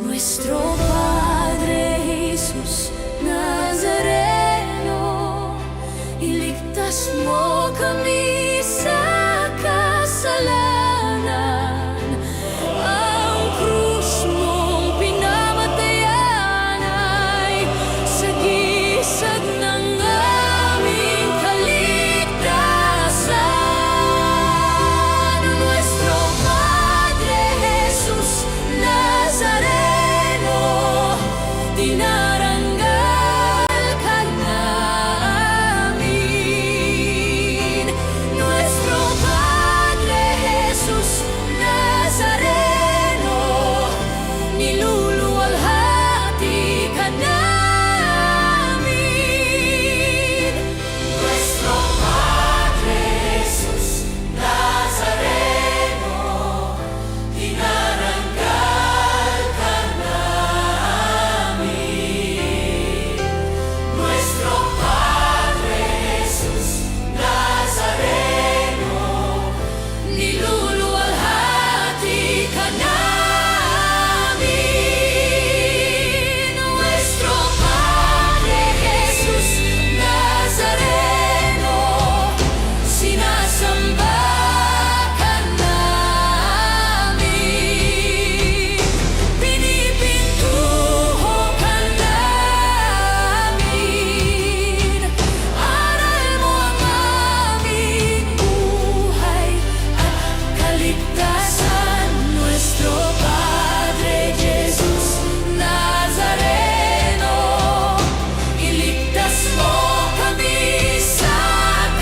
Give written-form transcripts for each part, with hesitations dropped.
Nuestro Padre Jesus Nazareno, iligtas mo kami sa kasalanan. Ang krus mong pinamatayan ay sagisag ng aming kaligtasan. Nuestro Padre Jesus Nazareno, dinaranggal ka namin. Nuestro Padre Jesus Nazareno, niluluwalhati ka namin. Nuestro Padre Jesus Nazareno, dinaranggal ka namin. Nuestro Padre Jesus Nazareno, niluluwalhati ka namin. Nuestro Padre Jesus Nazareno, sinasamba ka namin. Pinipintuho ka namin. Aral mo ang aming buhay at kaligtasan. Nuestro Padre Jesus Nazareno, iligtas mo kami sa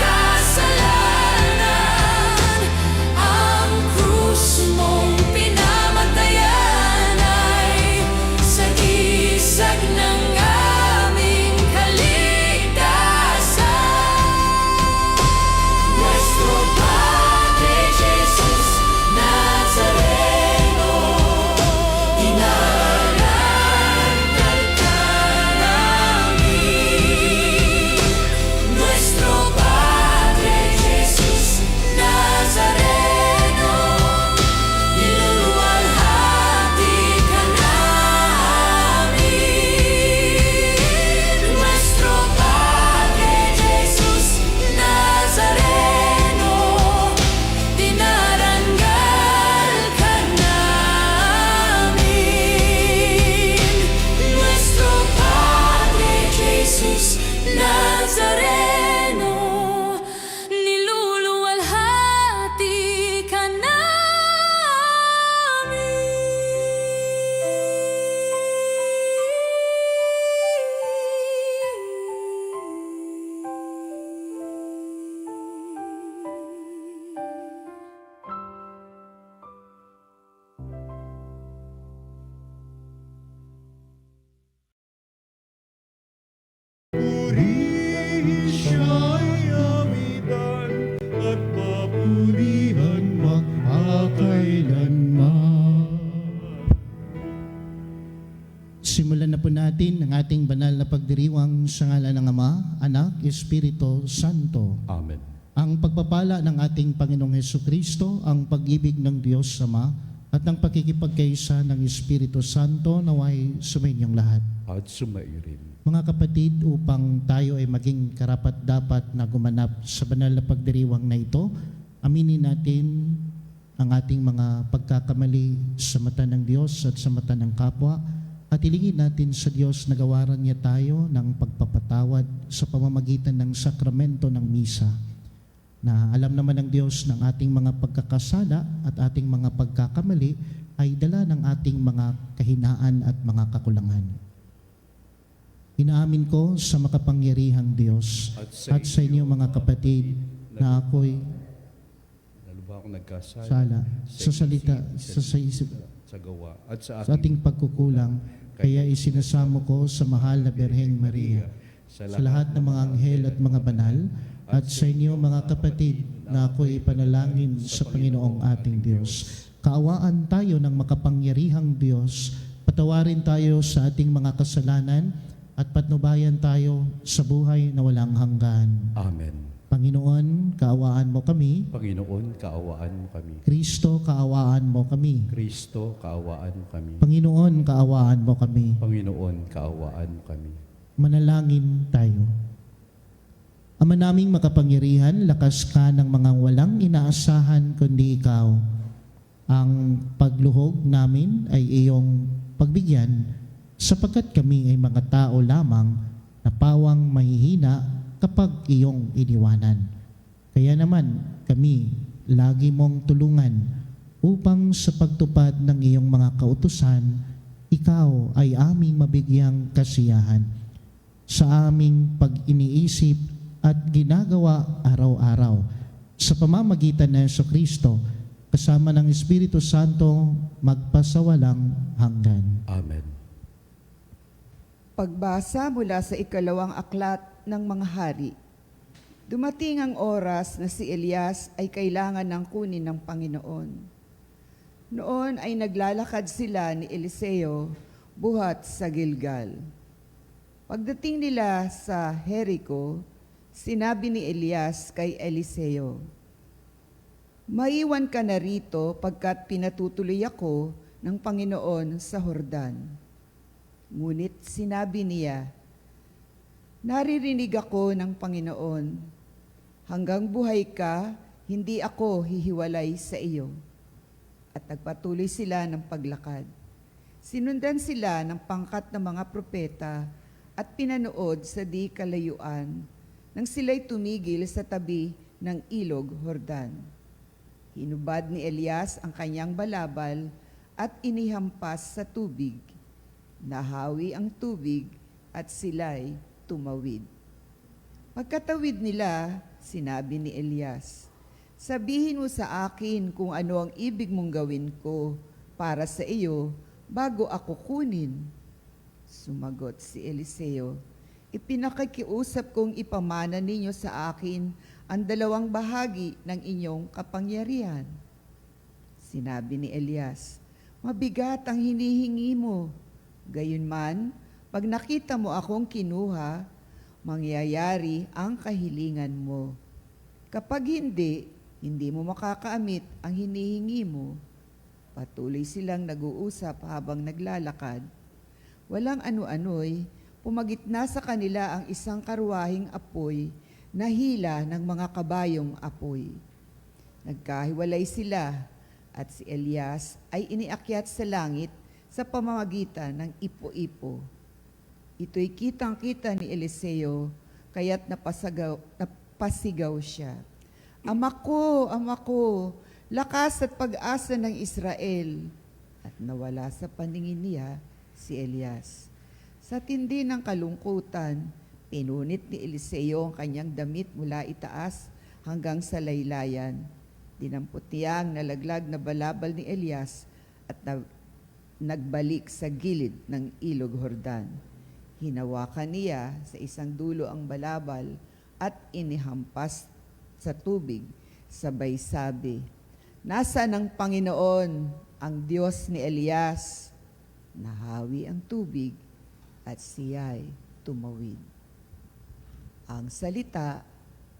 kasalanan. Ang krus mong pinamatayan ay sagisag ng aming kaligtasan. Nuestro Padre Jesus Nazareno, dinaranggal ka namin. Nuestro Padre Jesus Nazareno, niluluwalhati ka namin. Nuestro Padre Jesus Nazareno, dinaranggal ka namin. Nuestro Padre Jesus Nazareno, niluluwalhati ka Purihin siya'y amitan at papurihan magpakailanman. Simulan na po natin ang ating banal na pagdiriwang sa ngalan ng Ama, Anak, Espiritu Santo. Amen. Ang pagpapala ng ating Panginoong Hesukristo, ang pag-ibig ng Diyos Ama, at ang pakikipagkaisa ng Espiritu Santo naway sumainyong lahat. At sumairin. Mga kapatid, upang tayo ay maging karapat-dapat na gumanap sa banal na pagdiriwang na ito, aminin natin ang ating mga pagkakamali sa mata ng Diyos at sa mata ng kapwa, at ilingin natin sa Diyos na gawaran niya tayo ng pagpapatawad sa pamamagitan ng sakramento ng misa, na alam naman ng Diyos ng ating mga pagkakasala at ating mga pagkakamali ay dala ng ating mga kahinaan at mga kakulangan. Inaamin ko sa makapangyarihang Diyos at sa inyo mga kapatid na ako'y Lalo ba akong nagkasala? sala sa salita, sa isip, sa gawa, at sa sa ating pagkukulang, kaya isinasamo ko sa mahal na Birheng Maria, sa lahat ng mga anghel at mga banal, at sa inyo mga kapatid na ako'y ipanalangin sa Panginoong ating Diyos. Kaawaan tayo ng makapangyarihang Diyos, patawarin tayo sa ating mga kasalanan, at patnubayan tayo sa buhay na walang hanggan. Amen. Panginoon, kaawaan mo kami. Panginoon, kaawaan mo kami. Kristo, kaawaan mo kami. Kristo, kaawaan mo kami. Panginoon, kaawaan mo kami. Panginoon, kaawaan mo kami. Manalangin tayo. Ama naming makapangyarihan, lakas ka ng mga walang inaasahan kundi ikaw. Ang pagluhog namin ay iyong pagbigyan sapagkat kami ay mga tao lamang na pawang mahihina kapag iyong iniwanan. Kaya naman kami lagi mong tulungan upang sa pagtupad ng iyong mga kautusan, ikaw ay aming mabigyang kasiyahan sa aming pag-iniisip at ginagawa araw-araw sa pamamagitan ng Jesucristo kasama ng Espiritu Santo magpasawalang hanggan. Amen. Pagbasa mula sa ikalawang aklat ng mga hari. Dumating ang oras na si Elias ay kailangan ng kunin ng Panginoon. Noon ay naglalakad sila ni Eliseo buhat sa Gilgal. Pagdating nila sa Jericho, sinabi ni Elias kay Eliseo, "Maiwan ka na rito pagkat pinatutuloy ako ng Panginoon sa Jordan." Ngunit sinabi niya, "Naririnig ako ng Panginoon, hanggang buhay ka, hindi ako hihiwalay sa iyo." At nagpatuloy sila ng paglakad. Sinundan sila ng pangkat ng mga propeta at pinanood sa di kalayuan nang sila'y tumigil sa tabi ng ilog Jordan. Hinubad ni Elias ang kanyang balabal at inihampas sa tubig. Nahawi ang tubig at sila'y tumawid. Pagkatawid nila, sinabi ni Elias, "Sabihin mo sa akin kung ano ang ibig mong gawin ko para sa iyo bago ako kunin." Sumagot si Eliseo, "Ipinakikiusap kong ipamana ninyo sa akin ang 2 bahagi ng inyong kapangyarihan." Sinabi ni Elias, "Mabigat ang hinihingi mo. Gayunman, pag nakita mo akong kinuha, mangyayari ang kahilingan mo. Kapag hindi mo makakaamit ang hinihingi mo." Patuloy silang nag-uusap habang naglalakad. Walang ano-ano'y pumagitna sa kanila ang isang karwaheng apoy na hila ng mga kabayong apoy. Nagkahiwalay sila at si Elias ay iniakyat sa langit sa pamamagitan ng ipo-ipo. Ito'y kitang-kita ni Eliseo, kaya't napasigaw siya, Ama ko, lakas at pag-asa ng Israel." At nawala sa paningin niya si Elias. Sa tindi ng kalungkutan, pinunit ni Eliseo ang kanyang damit mula itaas hanggang sa laylayan. Dinampot niya ang nalaglag na balabal ni Elias at nagbalik sa gilid ng ilog Jordan. Hinawakan niya sa isang dulo ang balabal at inihampas sa tubig. Sabay sabi, "Nasaan ang Panginoon, ang Diyos ni Elias?" Nahawi ang tubig at siya'y tumawid. Ang salita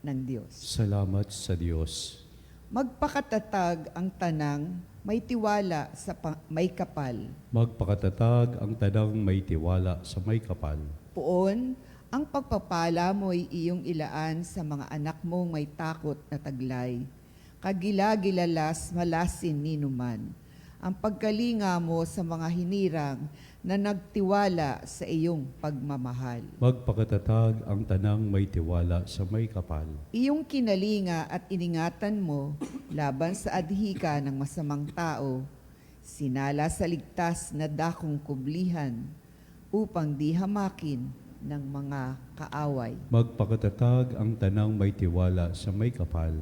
ng Diyos. Salamat sa Diyos. Magpakatatag ang tanang may tiwala sa may kapal. Magpakatatag ang tanang may tiwala sa may kapal. Poon, ang pagpapala mo'y iyong ilaan sa mga anak mong may takot na taglay. Kagila-gilalas malasin ninuman. Ang pagkalinga mo sa mga hinirang na nagtiwala sa iyong pagmamahal. Magpakatatag ang tanang may tiwala sa may kapal. Iyong kinalinga at iningatan mo laban sa adhika ng masamang tao, sinala sa ligtas na dakong kublihan upang di hamakin ng mga kaaway. Magpakatatag ang tanang may tiwala sa may kapal.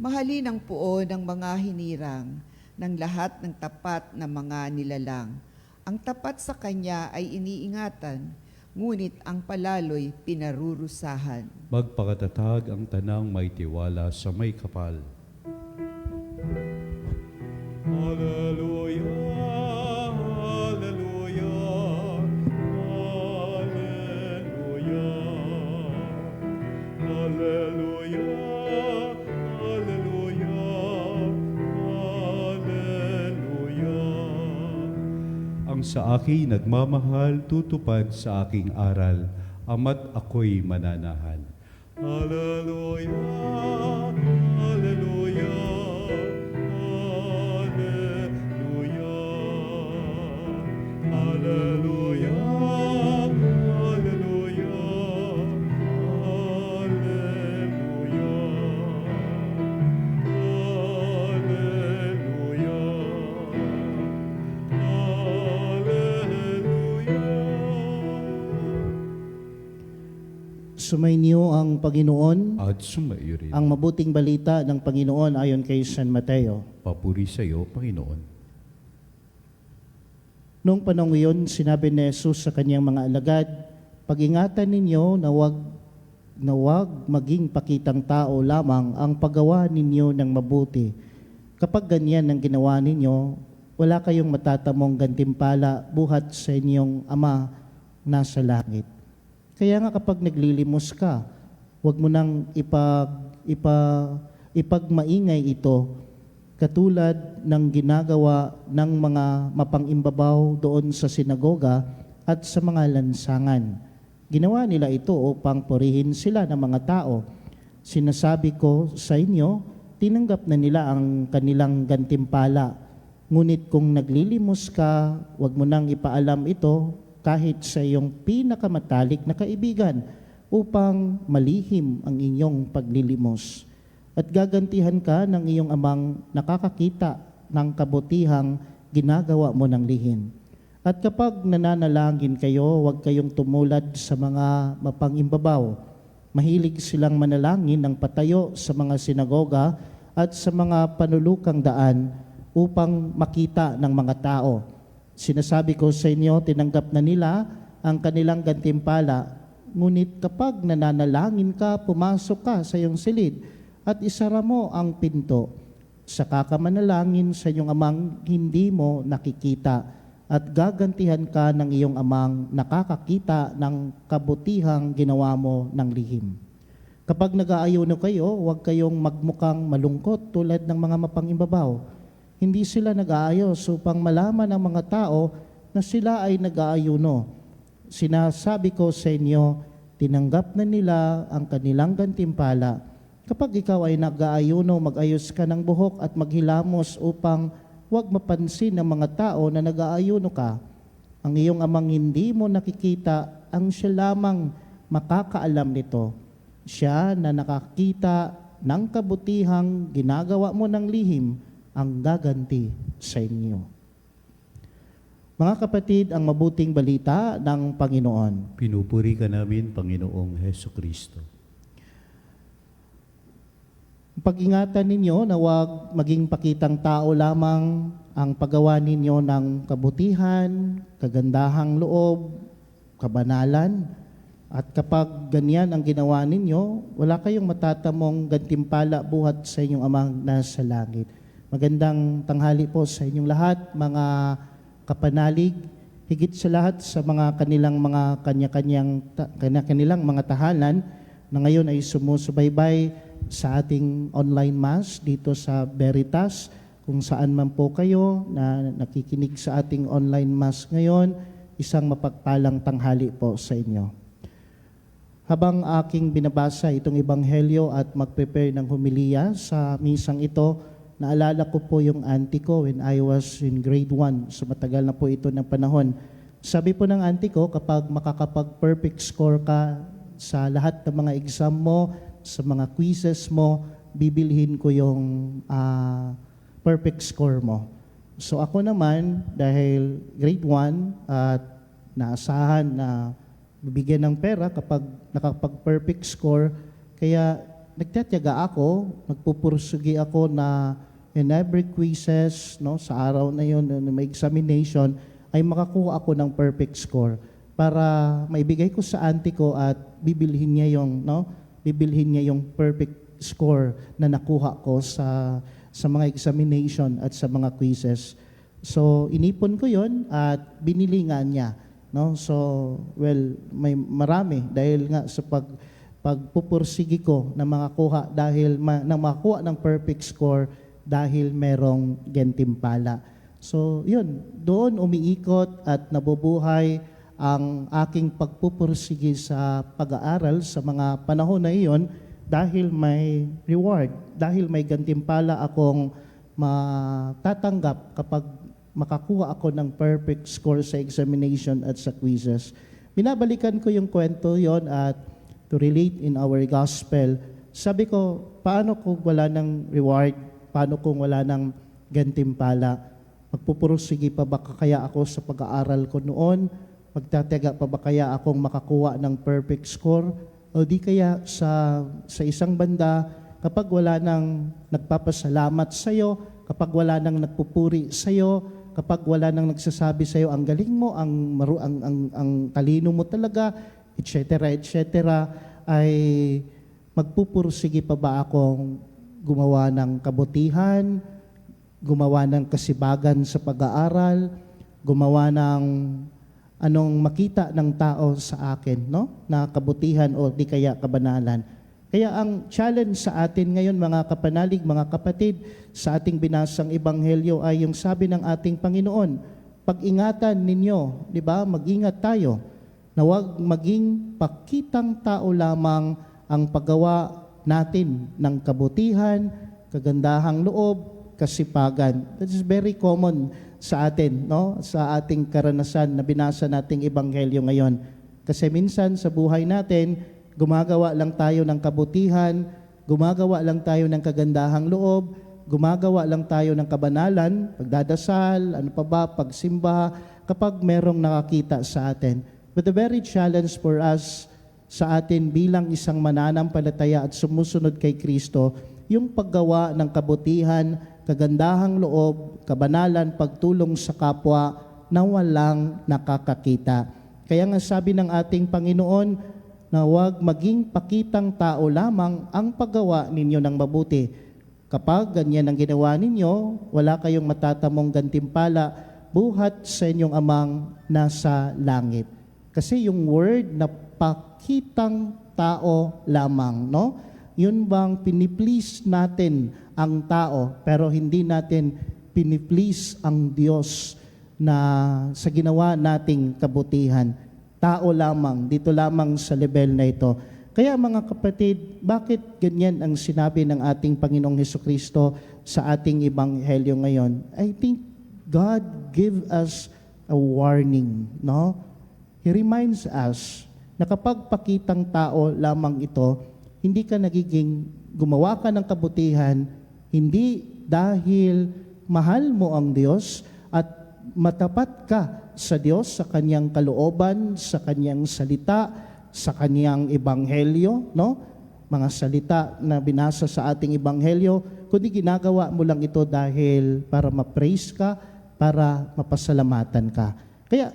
Mahalin ang puo ng mga hinirang ng lahat ng tapat na mga nilalang. Ang tapat sa kanya ay iniingatan, ngunit ang palalo'y pinarurusahan. Magpakatatag ang tanang may tiwala sa may kapal. Hallelujah, hallelujah, hallelujah, hallelujah. Ang sa akin nagmamahal, tutupad sa aking aral, ama't ako'y mananahal. Hallelujah, Hallelujah, Hallelujah, Hallelujah, Sumainyo ang Panginoon, At sumaiyo rin. ang mabuting balita ng Panginoon ayon kay San Mateo. Papuri sa iyo, Panginoon. Noong panahon iyon, sinabi ni Jesus sa kanyang mga alagad, pag-ingatan ninyo na wag maging pakitang tao lamang ang paggawa ninyo ng mabuti. Kapag ganyan ang ginawa ninyo, wala kayong matatamong gantimpala buhat sa inyong Ama nasa langit. Kaya nga kapag naglilimos ka, huwag mo nang ipagmaingay ito katulad ng ginagawa ng mga mapangimbabaw doon sa sinagoga at sa mga lansangan. Ginawa nila ito upang purihin sila ng mga tao. Sinasabi ko sa inyo, tinanggap na nila ang kanilang gantimpala. Ngunit kung naglilimos ka, huwag mo nang ipaalam ito kahit sa iyong pinakamatalik na kaibigan upang malihim ang inyong paglilimos. At gagantihan ka ng iyong amang nakakakita ng kabutihang ginagawa mo ng lihim. At kapag nananalangin kayo, huwag kayong tumulad sa mga mapangimbabaw. Mahilig silang manalangin ng patayo sa mga sinagoga at sa mga panulukang daan upang makita ng mga tao. Sinasabi ko sa inyo, tinanggap na nila ang kanilang gantimpala. Ngunit kapag nananalangin ka, pumasok ka sa iyong silid at isara mo ang pinto. Saka ka manalangin sa iyong amang hindi mo nakikita at gagantihan ka ng iyong amang nakakakita ng kabutihang ginawa mo ng lihim. Kapag nag-aayuno kayo, huwag kayong magmukhang malungkot tulad ng mga mapangimbabaw. Hindi sila nag-aayos upang malaman ng mga tao na sila ay nag-aayuno. Sinasabi ko sa inyo, tinanggap na nila ang kanilang gantimpala. Kapag ikaw ay nag-aayuno, mag-ayos ka ng buhok at maghilamos upang huwag mapansin ng mga tao na nag-aayuno ka. Ang iyong amang hindi mo nakikita, ang siya lamang makakaalam nito. Siya na nakakita ng kabutihang ginagawa mo ng lihim, ang gaganti sa inyo. Mga kapatid, ang mabuting balita ng Panginoon. Pinupuri ka namin, Panginoong Heso Kristo. Pag-ingatan ninyo na huwag maging pakitang tao lamang ang paggawa ninyo ng kabutihan, kagandahang loob, kabanalan. At kapag ganyan ang ginawa ninyo, wala kayong matatamong gantimpala buhat sa inyong amang nasa langit. Magandang tanghali po sa inyong lahat, mga kapanalig, higit sa lahat sa mga kanilang mga kanya-kanilang mga tahanan na ngayon ay sumusubaybay sa ating online mass dito sa Veritas. Kung saan man po kayo na nakikinig sa ating online mass ngayon, isang mapagpalang tanghali po sa inyo. Habang aking binabasa itong ebanghelyo at mag-prepare ng homilya sa misang ito, naalala ko po yung auntie ko when I was in grade 1. So matagal na po ito ng panahon. Sabi po ng auntie ko, kapag makakapag-perfect score ka sa lahat ng mga exam mo, sa mga quizzes mo, bibilhin ko yung perfect score mo. So ako naman, dahil grade 1 at naasahan na bibigyan ng pera kapag nakapag-perfect score, kaya nagtatiyaga ako, nagpupursugi ako na in every quizzes, no, sa araw na yun, na may examination, ay makakuha ako ng perfect score para maibigay ko sa auntie ko at bibilhin niya yung perfect score na nakuha ko sa mga examination at sa mga quizzes. So inipon ko yon at binili nga niya, no? So well, may marami dahil nga sa pagpupursigi ko na makakuha dahil na makakuha ng perfect score dahil merong gantimpala. So, yun, doon umiikot at nabubuhay ang aking pagpupursige sa pag-aaral sa mga panahon na iyon dahil may reward, dahil may gantimpala akong matatanggap kapag makakuha ako ng perfect score sa examination at sa quizzes. Binabalikan ko yung kwento yon at to relate in our gospel. Sabi ko, paano kung wala ng reward? Paano kung wala ng gantimpala? Magpupursige pa ba kaya ako sa pag-aaral ko noon? Magtataga pa ba kaya akong makakuha ng perfect score? O di kaya sa isang banda, kapag wala nang nagpapasalamat sa iyo, kapag wala nang nagpupuri sa iyo, kapag wala nang nagsasabi sa iyo, ang galing mo, ang talino mo talaga, etc., ay magpupursige pa ba akong gumawa ng kabutihan, gumawa ng kasibagan sa pag-aaral, gumawa ng anong makita ng tao sa akin, no? Na kabutihan o di kaya kabanalan. Kaya ang challenge sa atin ngayon, mga kapanalig, mga kapatid, sa ating binasang ebanghelyo ay yung sabi ng ating Panginoon, pag-ingatan ninyo, di ba? Mag-ingat tayo na huwag maging pakitang tao lamang ang paggawa natin ng kabutihan, kagandahang loob, kasipagan. That is very common sa atin, no? Sa ating karanasan na binasa nating ebanghelyo ngayon. Kasi minsan sa buhay natin, gumagawa lang tayo ng kabutihan, gumagawa lang tayo ng kagandahang loob, gumagawa lang tayo ng kabanalan, pagdadasal, ano pa ba, pagsimba, kapag merong nakakita sa atin. But the very challenge for us sa atin bilang isang mananampalataya at sumusunod kay Kristo, yung paggawa ng kabutihan, kagandahang loob, kabanalan, pagtulong sa kapwa na walang nakakakita. Kaya nga sabi ng ating Panginoon na huwag maging pakitang tao lamang ang paggawa ninyo ng mabuti. Kapag ganyan ang ginawa ninyo, wala kayong matatamong gantimpala buhat sa inyong amang nasa langit. Kasi yung word na pakitang tao lamang, no? Yun bang piniplease natin ang tao pero hindi natin piniplease ang Diyos na sa ginawa nating kabutihan. Tao lamang, dito lamang sa level na ito. Kaya mga kapatid, bakit ganyan ang sinabi ng ating Panginoong Hesukristo sa ating ebanghelyo ngayon? I think God give us a warning, no? He reminds us na kapag pakitang tao lamang ito, hindi ka nagiging gumawa ka ng kabutihan, hindi dahil mahal mo ang Diyos at matapat ka sa Diyos, sa Kanyang kalooban, sa Kanyang salita, sa Kanyang ebanghelyo, no? Mga salita na binasa sa ating ebanghelyo, kundi ginagawa mo lang ito dahil para ma-praise ka, para mapasalamatan ka. Kaya,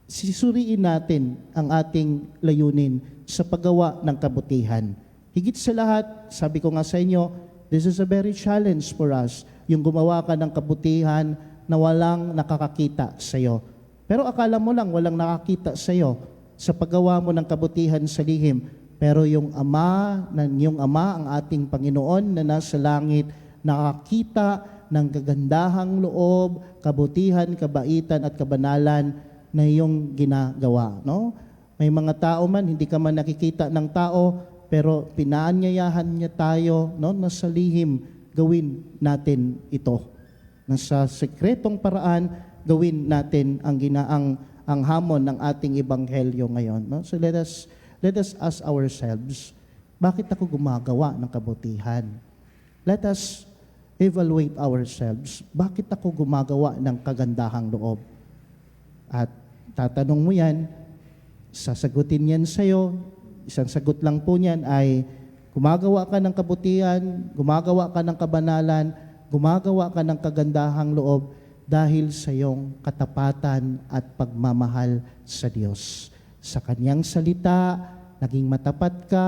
sisuriin natin ang ating layunin sa paggawa ng kabutihan. Higit sa lahat, sabi ko nga sa inyo, this is a very challenge for us, yung gumawa ka ng kabutihan na walang nakakakita sa iyo. Pero akala mo lang walang nakakita sa iyo sa paggawa mo ng kabutihan sa lihim. Pero yung Ama, ang ating Panginoon na nasa langit, nakakita ng kagandahang loob, kabutihan, kabaitan at kabanalan na iyong ginagawa, no? May mga tao man, hindi ka man nakikita ng tao, pero pinaanyayahan niya tayo, no, na sa lihim, gawin natin ito. Nasa sekretong paraan, gawin natin ang hamon ng ating ebanghelyo ngayon. No? So let us ask ourselves, bakit ako gumagawa ng kabutihan? Let us evaluate ourselves, bakit ako gumagawa ng kagandahang loob? At tatanong mo yan, sasagutin yan sa'yo. Isang sagot lang po niyan ay gumagawa ka ng kabutihan, gumagawa ka ng kabanalan, gumagawa ka ng kagandahang loob dahil sa iyong katapatan at pagmamahal sa Diyos. Sa Kanyang salita, naging matapat ka,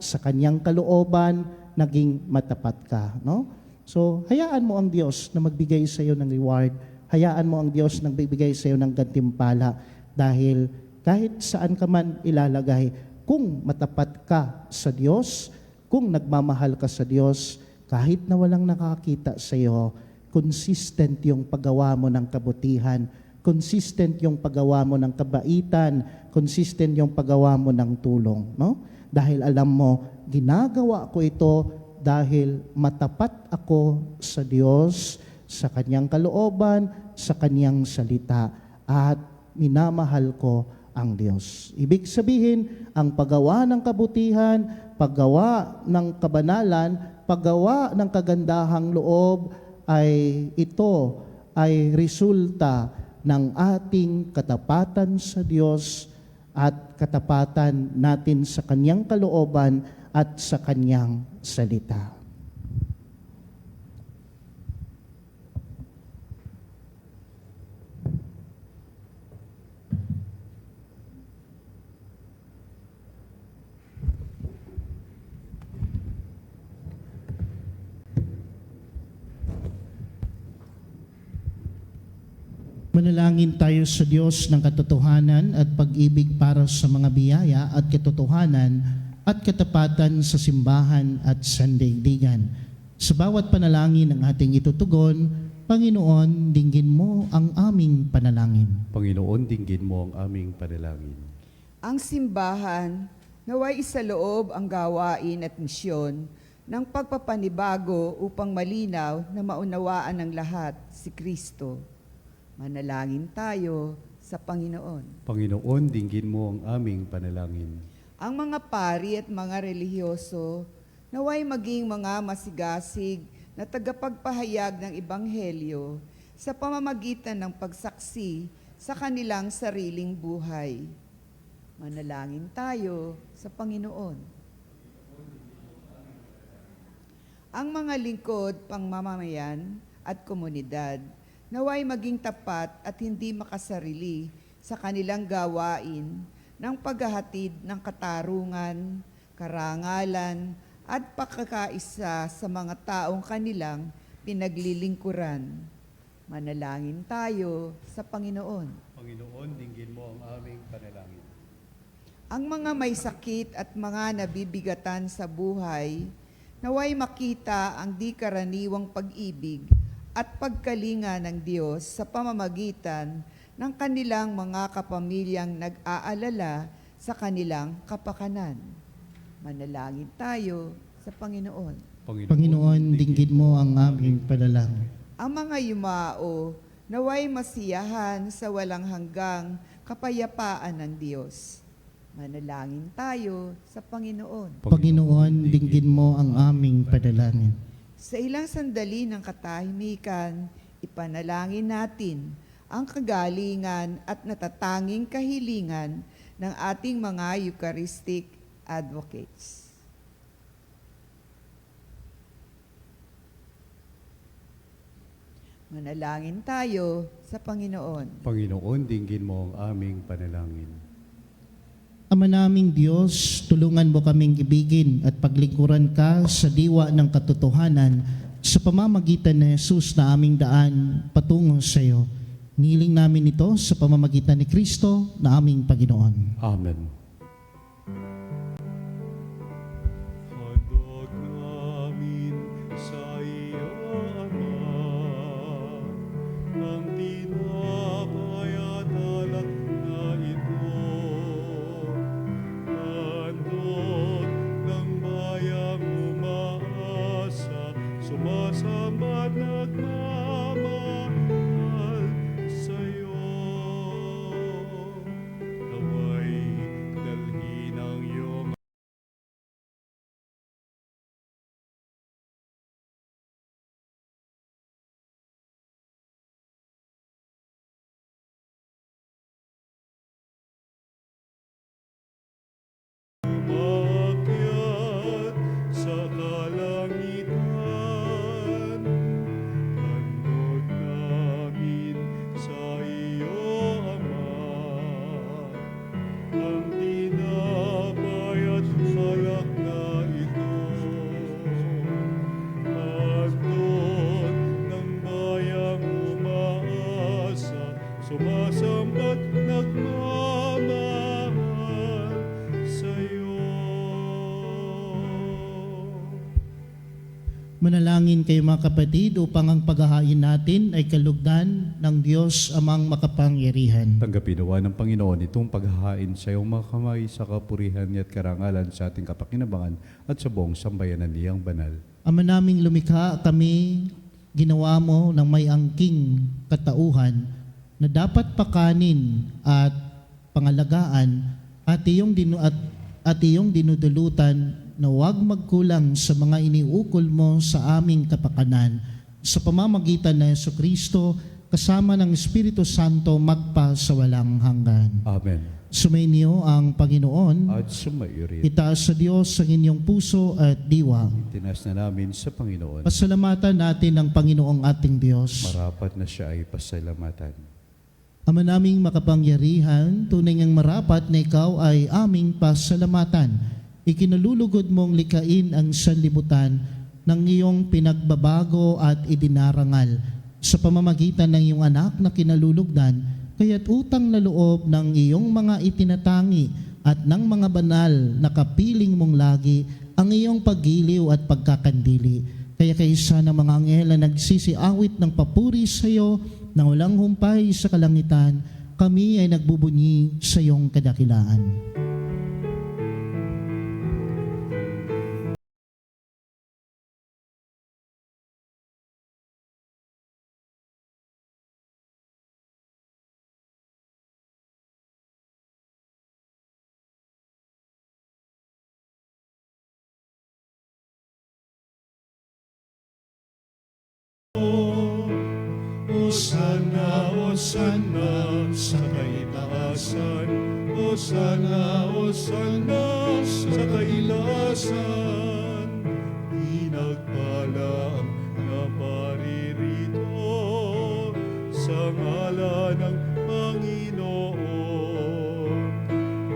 sa Kanyang kalooban, naging matapat ka. No? So, hayaan mo ang Diyos na magbigay sa iyo ng reward. Hayaan mo ang Diyos na magbigay sa iyo ng gantimpala dahil kahit saan ka man ilalagay, kung matapat ka sa Diyos, kung nagmamahal ka sa Diyos, kahit na walang nakakita sa iyo, consistent yung paggawa mo ng kabutihan, consistent yung paggawa mo ng kabaitan, consistent yung paggawa mo ng tulong, no? Dahil alam mo, ginagawa ko ito dahil matapat ako sa Diyos, sa Kanyang kalooban, sa Kanyang salita, at minamahal ko ang Diyos. Ibig sabihin, ang paggawa ng kabutihan, paggawa ng kabanalan, paggawa ng kagandahang loob, ito ay resulta ng ating katapatan sa Diyos at katapatan natin sa Kanyang kalooban at sa Kanyang salita. Manalangin tayo sa Diyos ng katotohanan at pag-ibig para sa mga biyaya at katotohanan at katapatan sa simbahan at sandaigdigan. Sa bawat panalangin ng ating itutugon, Panginoon, dinggin mo ang aming panalangin. Panginoon, dinggin mo ang aming panalangin. Ang simbahan, naway isaloob ang gawain at misyon ng pagpapanibago upang malinaw na maunawaan ng lahat si Kristo. Manalangin tayo sa Panginoon. Panginoon, dinggin mo ang aming panalangin. Ang mga pari at mga relihiyoso, naway maging mga masigasig na tagapagpahayag ng Ebanghelyo sa pamamagitan ng pagsaksi sa kanilang sariling buhay. Manalangin tayo sa Panginoon. Ang mga lingkod, pangmamamayan at komunidad, naway maging tapat at hindi makasarili sa kanilang gawain ng paghahatid ng katarungan, karangalan, at pagkakaisa sa mga taong kanilang pinaglilingkuran. Manalangin tayo sa Panginoon. Panginoon, dinggin mo ang aming panalangin. Ang mga may sakit at mga nabibigatan sa buhay, naway makita ang di karaniwang pag-ibig at pagkalinga ng Diyos sa pamamagitan ng kanilang mga kapamilyang nag-aalala sa kanilang kapakanan. Manalangin tayo sa Panginoon. Panginoon, dinggin mo ang aming panalangin. Ang mga yumao, naway masiyahan sa walang hanggang kapayapaan ng Diyos. Manalangin tayo sa Panginoon. Panginoon, dinggin mo ang aming panalangin. Sa ilang sandali ng katahimikan, ipanalangin natin ang kagalingan at natatanging kahilingan ng ating mga Eucharistic advocates. Manalangin tayo sa Panginoon. Panginoon, dinggin mo ang aming panalangin. Ama naming Diyos, tulungan mo kaming ibigin at paglingkuran ka sa diwa ng katotohanan sa pamamagitan ni Jesus na aming daan patungo sa iyo. Niling namin ito sa pamamagitan ni Kristo na aming Panginoon. Amen. Handog namin sa iyo, Ama, ang tinapay at alak na ito. Handog ng bayang umaasa, sumasamad nagmamahal sa iyo. Naway dalhin ang iyong umakyat sa kalangitan. Handog namin sa iyo, Ama, ang tinapay at alak na ito. Handog ng bayang umaasa, sumasambat nagmamahal sa iyo. Manalangin kayo mga kapatid upang ang paghahain natin ay kalugdan ng Diyos amang makapangyarihan. Tanggapin nawa ng Panginoon itong paghahain sa iyong mga kamay sa kapurihan at karangalan sa ating kapakinabangan at sa buong sambayanan niyang banal. Ama naming lumikha, kami ginawa mo ng may angking katauhan na dapat pakanin at pangalagaan at iyong dinudulutan na huwag magkulang sa mga iniukol mo sa aming kapakanan sa pamamagitan ng Jesucristo kasama ng Espiritu Santo magpa sa walang hanggan. Amen. Sumainyo ang Panginoon. At sumaiyo rin. Itaas sa Diyos ang inyong puso at diwa. Tinas na namin sa Panginoon. Pasalamatan natin ang Panginoong ating Diyos. Marapat na siya ay pasalamatan. Ama naming makapangyarihan, tunay ngang marapat na ikaw ay aming pasalamatan. Ikinalulugod mong likain ang sanlibutan ng iyong pinagbabago at idinarangal sa pamamagitan ng iyong anak na kinalulugdan, kaya't utang na loob ng iyong mga itinatangi at ng mga banal na kapiling mong lagi ang iyong paggiliw at pagkakandili. Kaya kaysa ng mga anghel na nagsisiawit ng papuri sa iyo na walang humpay sa kalangitan, kami ay nagbubunyi sa iyong kadakilaan. Osana, Osana, sa kaitaasan. Osana, Osana, sa kailasan. Pinagpala ang naparirito sa ngalan ng Panginoon.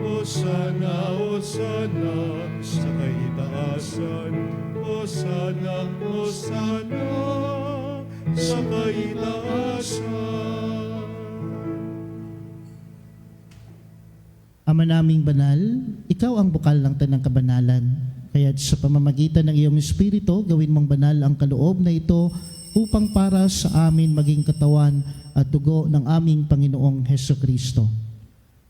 Osana, Osana, sa kaitaasan. Osana, Osana, sa kaitaasan. Ama naming banal, ikaw ang bukal ng tanang kabanalan. Kaya't sa pamamagitan ng iyong Espiritu, gawin mong banal ang kaloob na ito upang para sa amin maging katawan at dugo ng aming Panginoong Hesukristo.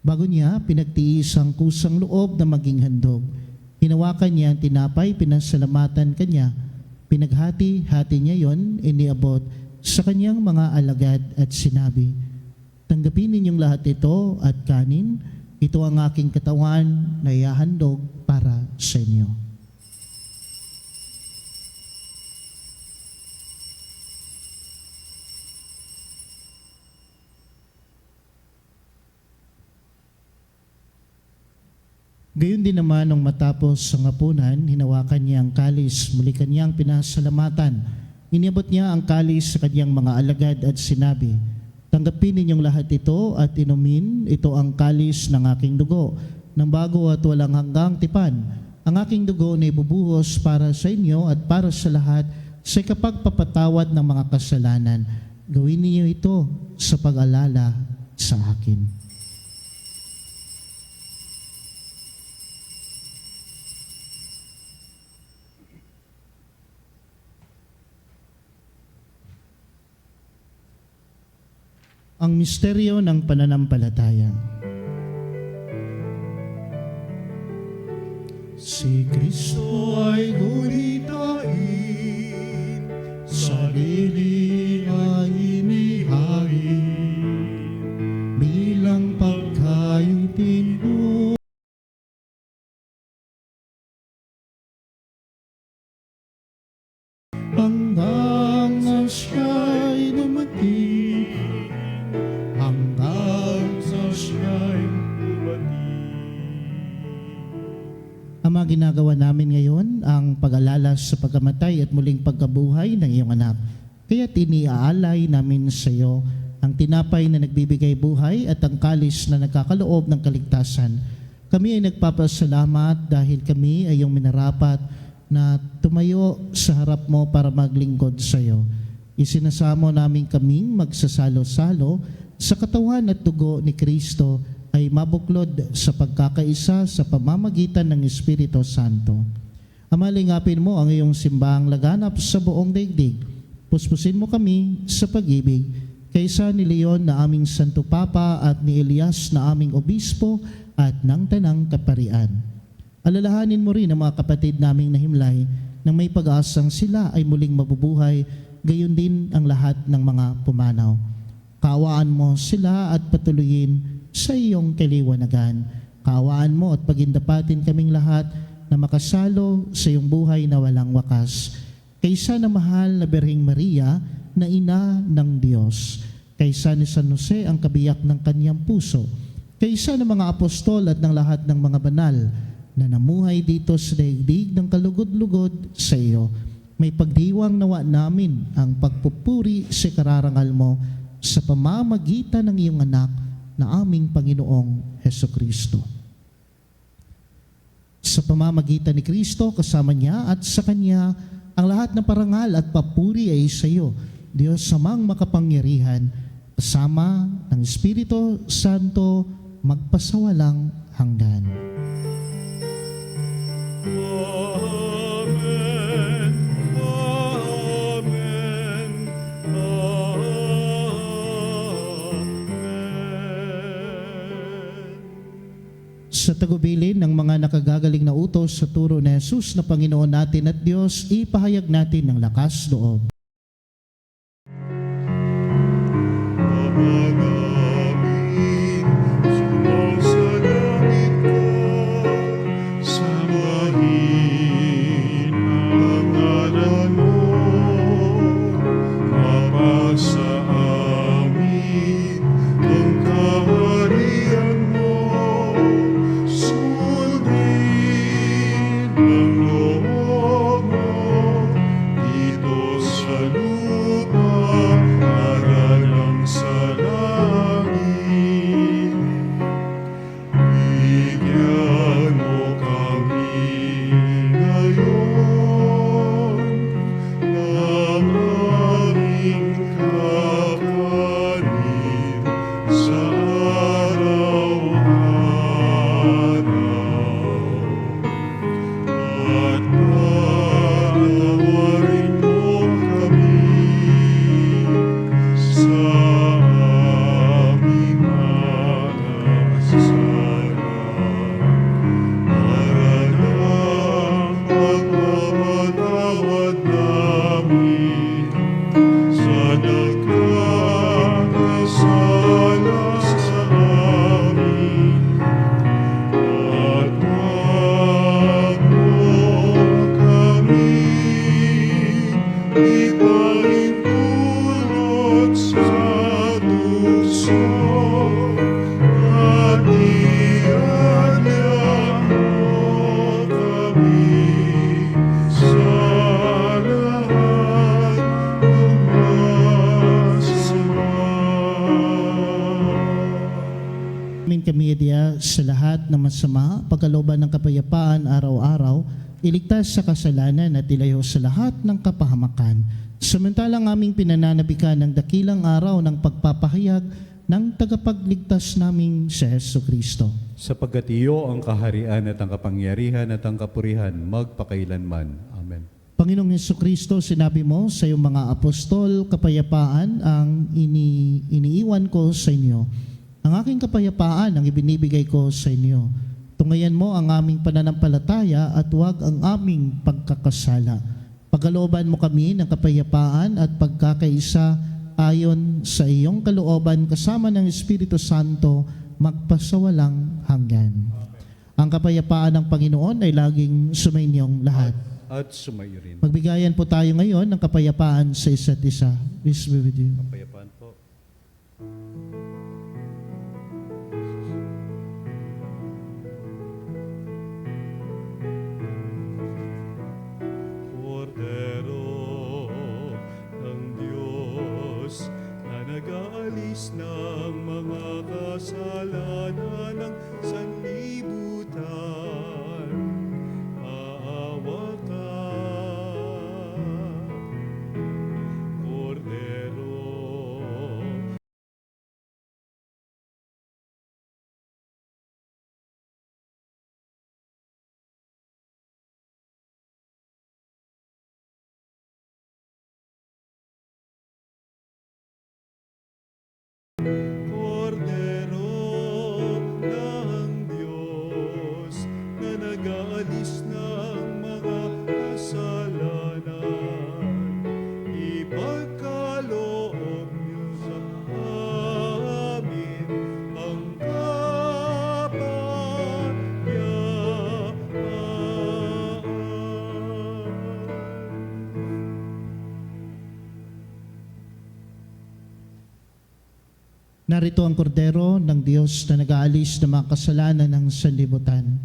Bago niya, pinagtiis ang kusang loob na maging handog. Hinawakan niya ang tinapay, pinasalamatan kanya. Pinaghati-hati niya yon, iniabot sa kanyang mga alagad at sinabi, tanggapin ninyong lahat ito at kanin, ito ang aking katawan na ihahandog para sa inyo. Gayon din naman nung matapos ang hapunan, hinawakan niya ang kalis, muli kanyang pinasalamatan. Iniabot niya ang kalis sa kanyang mga alagad at sinabi, tanggapin ninyong lahat ito at inumin, ito ang kalis ng aking dugo, ng bago at walang hanggang tipan. Ang aking dugo na ibubuhos para sa inyo at para sa lahat sa kapagpapatawad ng mga kasalanan. Gawin ninyo ito sa pag-alala sa akin. Ang misteryo ng pananampalataya. Si Kristo ay gunitain, sarili ay inihain, bilang pagkain tinuod. Hanggang siya'y dumating, hanggang sa siya'y Ama, ginagawa namin ngayon ang pag-alala sa pagkamatay at muling pagkabuhay ng iyong anak. Kaya't iniaalay namin sa iyo ang tinapay na nagbibigay buhay at ang kalis na nagkakaloob ng kaligtasan. Kami ay nagpapasalamat dahil kami ay iyong minarapat na tumayo sa harap mo para maglingkod sa iyo. Isinasamo namin kaming magsasalo-salo sa katawan at dugo ni Kristo ay mabuklod sa pagkakaisa sa pamamagitan ng Espiritu Santo. Amalingapin mo ang iyong simbahang laganap sa buong daigdig. Puspusin mo kami sa pag-ibig, kaysa ni Leon na aming Santo Papa at ni Elias na aming Obispo at ng Tanang Kaparian. Alalahanin mo rin ang mga kapatid naming nahimlay nang may pag-asang sila ay muling mabubuhay, gayon din ang lahat ng mga pumanaw. Kaawaan mo sila at patuloyin sa iyong kaliwanagan. Kaawaan mo at pagindapatin kaming lahat na makasalo sa iyong buhay na walang wakas. Kaysa na mahal na Birheng Maria na ina ng Diyos. Kaysa ni San Jose ang kabiyak ng kanyang puso. Kaysa ng mga apostol at ng lahat ng mga banal na namuhay dito sa daigdig ng kalugod-lugod sa iyo. May pagdiwang nawa namin ang pagpupuri sa kararangal mo sa pamamagitan ng iyong anak na aming Panginoong Hesukristo. Sa pamamagitan ni Kristo, kasama niya at sa Kanya, ang lahat ng parangal at papuri ay sa iyo, Diyos samang makapangyarihan, kasama ng Espiritu Santo, magpasawalang hanggan. Amen. Amen. Amen. Sa tagubilin ng mga nakagagaling na utos sa turo ni Jesus na Panginoon natin at Diyos, ipahayag natin ng lakas loob. Ama namin, sumasalangit ka, sambahin ang ngalan mo, mapasa amin ang kaharian mo, sundin ang loob mo, dito sa lupa, para lang sa langit. Bigyan mo kami ngayon ng aming kakanin sa araw-araw. At patawarin mo kami sa aming mga kasalanan, para ng pagpapatawad namin sa nagkakasala sa amin. At wag mo kami ipahintulot sa tukso, at iadya mo kami sa lahat ng masama. Amin kami diya sa lahat ng masama, pagkalooban ng kapayapaan araw-araw, iligtas sa kasalanan at ilayo sa lahat ng kapahamakan. Samantalang aming pinananabikan ng dakilang araw ng pagpapahayag ng tagapagligtas naming si Jesucristo. Sapagkat iyo ang kaharian at ang kapangyarihan at ang kapurihan magpakailanman. Amen. Panginoong Jesucristo, sinabi mo sa iyong mga apostol, kapayapaan ang iniiwan ko sa inyo. Ang aking kapayapaan ang ibinibigay ko sa inyo. Tungayan mo ang aming pananampalataya at huwag ang aming pagkakasala. Pagkalooban mo kami ng kapayapaan at pagkakaisa ayon sa iyong kalooban kasama ng Espiritu Santo magpasawalang hanggan. Ang kapayapaan ng Panginoon ay laging sumainyong lahat. At sumayo rin. Magbigayan po tayo ngayon ng kapayapaan sa isa't isa. Peace be with you. Kapayapaan po. Kordero ng Diyos na nag-aalis ng mga kasalanan ng sanlibutan, maawa ka. Kordero ng Diyos na nag-aalis ng mga kasalanan, ipagkaloob niyo sa amin ang Narito ang kordero ng Diyos na nag-aalis ng mga kasalanan ng sanlibutan.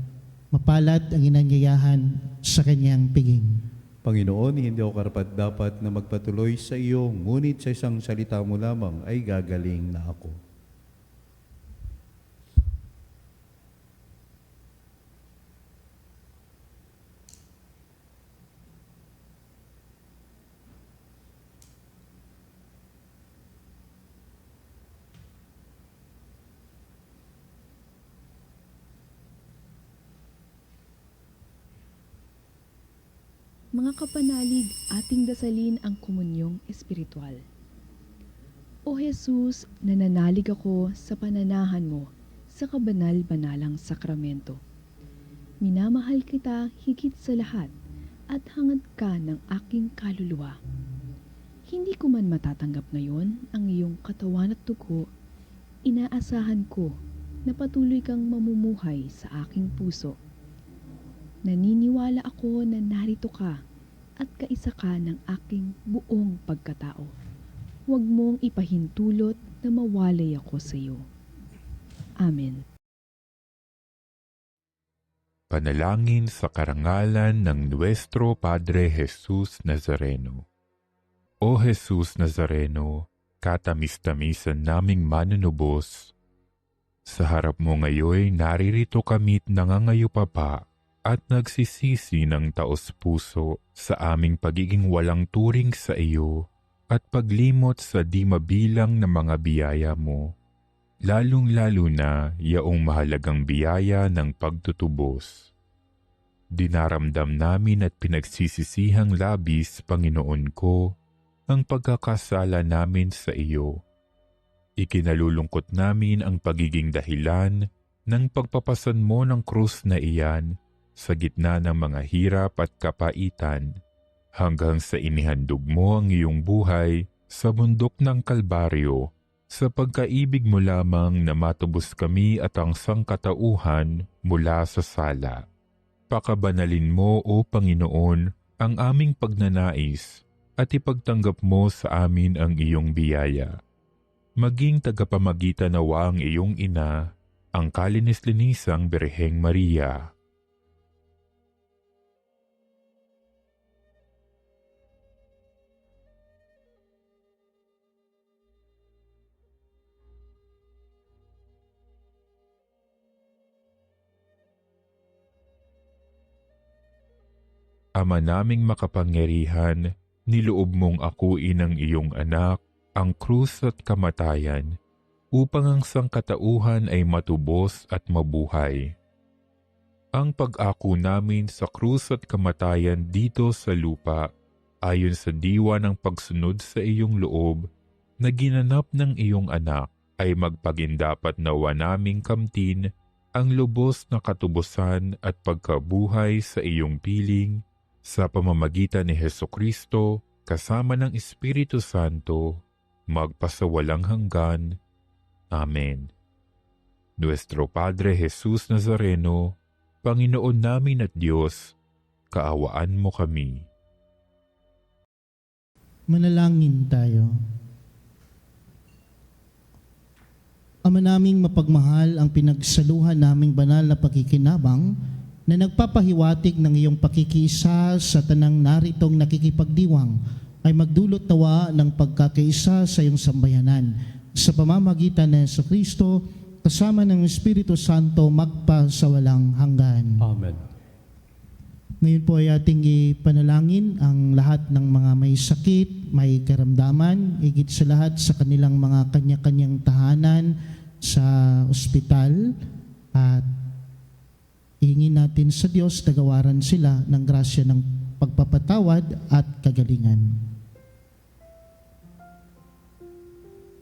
Mapalad ang inanyayahan sa kanyang piging. Panginoon, hindi ako karapat-dapat na magpatuloy sa iyo, ngunit sa isang salita mo lamang ay gagaling na ako. Mga kapanalig, ating dasalin ang komunyong espiritual. O Jesus, nananalig ako sa pananahan mo sa kabanal-banalang sakramento. Minamahal kita higit sa lahat at hangad ka ng aking kaluluwa. Hindi ko man matatanggap ngayon ang iyong katawan at dugo, inaasahan ko na patuloy kang mamumuhay sa aking puso. Naniniwala ako na narito ka at kaisa ka ng aking buong pagkatao. Huwag mong ipahintulot na mawalay ako sa iyo. Amen. Panalangin sa karangalan ng Nuestro Padre Jesus Nazareno. O Jesus Nazareno, katamis-tamisan naming manunubos, sa harap mo ngayon naririto kami't nangangayupapa at nagsisisi ng taos-puso sa aming pagiging walang turing sa iyo at paglimot sa di mabilang na mga biyaya mo, lalong-lalo na yaong mahalagang biyaya ng pagtutubos. Dinaramdam namin at pinagsisisihang labis, Panginoon ko, ang pagkakasala namin sa iyo. Ikinalulungkot namin ang pagiging dahilan ng pagpapasan mo ng krus na iyan sa gitna ng mga hirap at kapaitan, hanggang sa inihandog mo ang iyong buhay sa bundok ng Kalbaryo, sa pagkaibig mo lamang na matubos kami at ang sangkatauhan mula sa sala. Pakabanalin mo, O Panginoon, ang aming pagnanais at ipagtanggap mo sa amin ang iyong biyaya. Maging tagapamagitan nawa ang iyong ina, ang kalinis-linisang Birheng Maria. Ama naming makapangyarihan, niloob mong akuin ang iyong anak, ang krus at kamatayan, upang ang sangkatauhan ay matubos at mabuhay. Ang pag-ako namin sa krus at kamatayan dito sa lupa, ayon sa diwa ng pagsunod sa iyong loob, na ginanap ng iyong anak, ay magpagindapat nawa naming kamtin ang lubos na katubusan at pagkabuhay sa iyong piling, sa pamamagitan ni Hesukristo, kasama ng Espiritu Santo, magpasawalang hanggan. Amen. Nuestro Padre Jesus Nazareno, Panginoon namin at Diyos, kaawaan mo kami. Manalangin tayo. Ama naming mapagmahal, ang pinagsaluhan naming banal na pakikinabang na nagpapahiwatig ng iyong pakikiisa sa tanang naritong nakikipagdiwang ay magdulot nawa ng pagkakaisa sa iyong sambayanan sa pamamagitan ng Jesucristo kasama ng Espiritu Santo magpasawalang hanggan. Amen. Ngayon po ay ating ipanalangin ang lahat ng mga may sakit, may karamdaman, higit sa lahat sa kanilang mga kanya-kanyang tahanan sa ospital, at hingin natin sa Diyos na gawaran sila ng grasya ng pagpapatawad at kagalingan.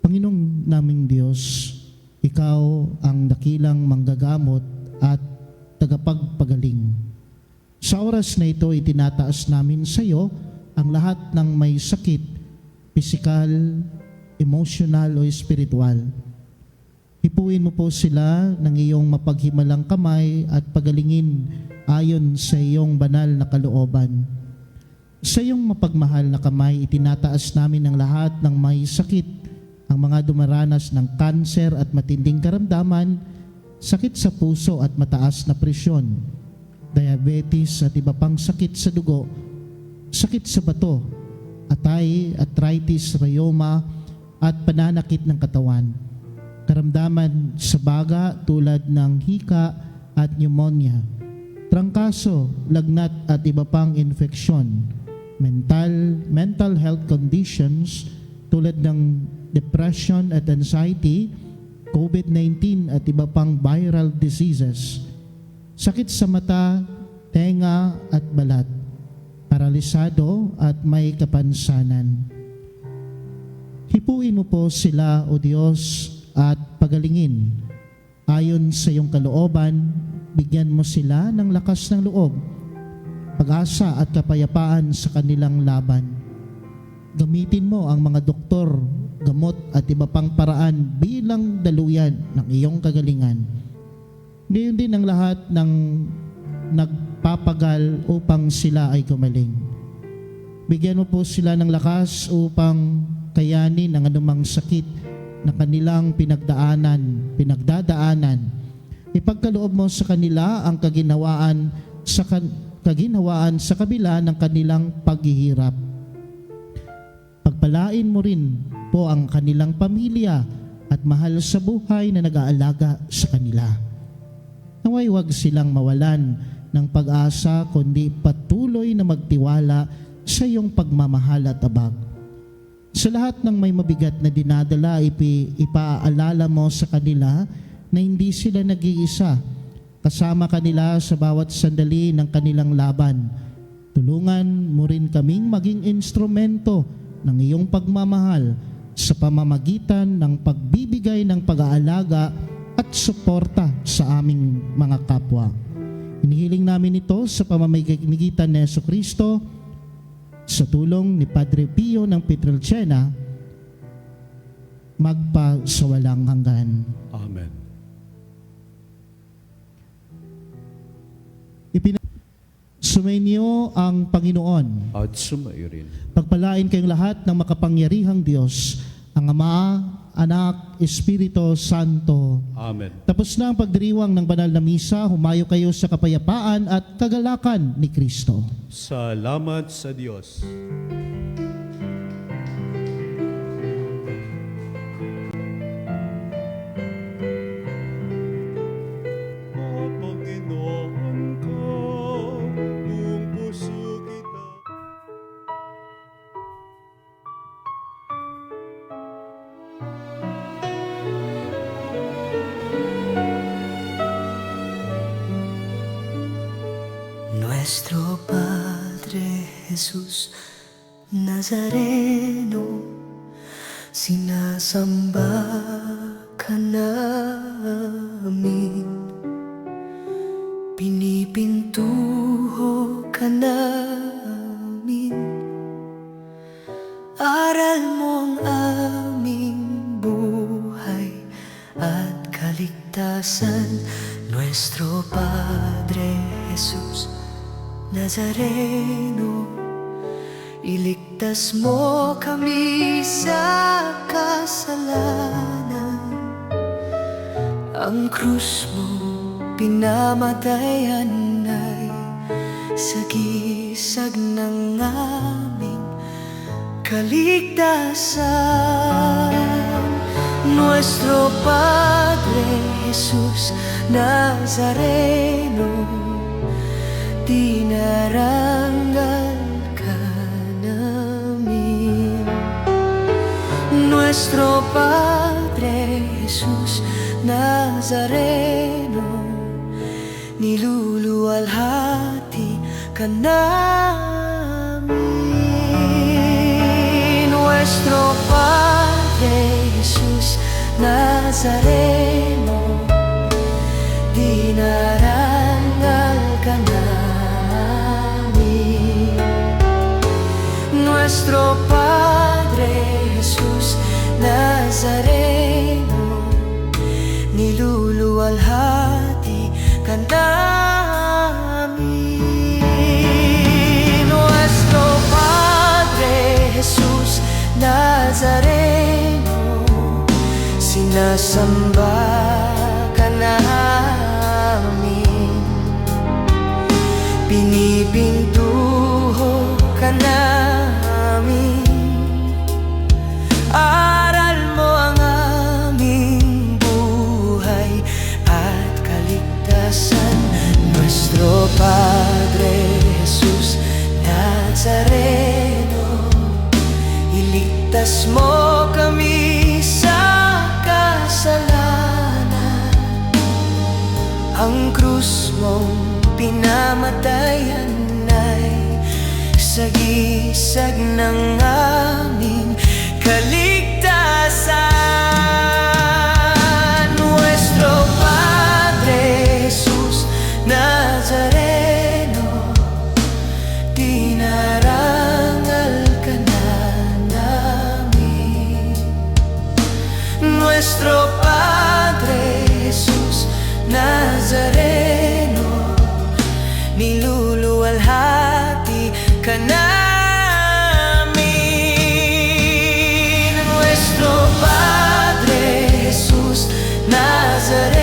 Panginoong naming Diyos, Ikaw ang dakilang manggagamot at tagapagpagaling. Sa oras na ito, itinataas namin sa iyo ang lahat ng may sakit, pisikal, emotional o spiritual. Hipuin mo po sila ng iyong mapaghimalang kamay at pagalingin ayon sa iyong banal na kalooban. Sa iyong mapagmahal na kamay, itinataas namin ang lahat ng may sakit, ang mga dumaranas ng kanser at matinding karamdaman, sakit sa puso at mataas na presyon, diabetes at iba pang sakit sa dugo, sakit sa bato, atay, arthritis, rheuma at pananakit ng katawan, karamdaman sa baga tulad ng hika at pneumonia, trangkaso, lagnat at iba pang infeksyon, mental health conditions tulad ng depression at anxiety, COVID-19 at iba pang viral diseases, sakit sa mata, tenga at balat, paralisado at may kapansanan. Hipuin mo po sila, O Diyos, at pagalingin. Ayon sa iyong kalooban, bigyan mo sila ng lakas ng loob, pag-asa at kapayapaan sa kanilang laban. Gamitin mo ang mga doktor, gamot at iba pang paraan bilang daluyan ng iyong kagalingan. Ngayon din ang lahat ng nagpapagal upang sila ay gumaling. Bigyan mo po sila ng lakas upang kayanin ang anumang sakit na kanilang pinagdadaanan. Ipagkaloob mo sa kanila ang kaginhawaan sa kabila ng kanilang paghihirap. Pagpalain mo rin po ang kanilang pamilya at mahal sa buhay na nag-aalaga sa kanila. Naway huwag silang mawalan ng pag-asa kundi patuloy na magtiwala sa iyong pagmamahal at abag. Sa lahat ng may mabigat na dinadala, ipaalala mo sa kanila na hindi sila nag-iisa. Kasama kanila sa bawat sandali ng kanilang laban. Tulungan mo rin kaming maging instrumento ng iyong pagmamahal sa pamamagitan ng pagbibigay ng pag-aalaga at suporta sa aming mga kapwa. Inihiling namin ito sa pamamagitan ni Jesucristo sa tulong ni Padre Pio ng Pietrelcina magpasawalang hanggan. Amen. Sumainyo ang Panginoon. At sumayo rin. Pagpalain kayong lahat ng makapangyarihang Diyos, ang Ama, Anak, Espiritu Santo. Amen. Tapos na ang pagdiriwang ng banal na misa, humayo kayo sa kapayapaan at kagalakan ni Kristo. Salamat sa Diyos. Panginoon ko, buong puso kita. Nuestro Padre Jesús Nazareno, sinasamba ka namin, pinipintuho ka namin, aral mo ang aming buhay at kaligtasan. Nuestro Padre Jesús Nazareno, iligtas mo kami sa kasalanan. Ang krus mo pinamatayan ay sagisag ng aming kaligtasan. Nuestro Padre Jesús Nazareno, dinarangal ka namin. Nuestro Padre Jesús Nazareno, niluluwalhati ka namin. Nuestro Padre Jesús Nazareno, dinarangal ka namin. Nuestro Padre Jesus Nazareno, niluluwalhati ka namin. Nuestro Padre Jesus Nazareno, sinasamba ka namin. Pinipintuho ka namin. Aral mo ang aming buhay at kaligtasan. Nuestro Padre Jesus Nazareno, iligtas mo kami sa kasalanan. Ang krus mong pinamatayan ay sagisag ng aming kaligtasan. Nuestro Padre Jesus Nazareno, dinarangal ka na namin. Nuestro Padre Jesus Nazareno, niluluwalhati ka namin. Nuestro Padre Jesus Nazareno,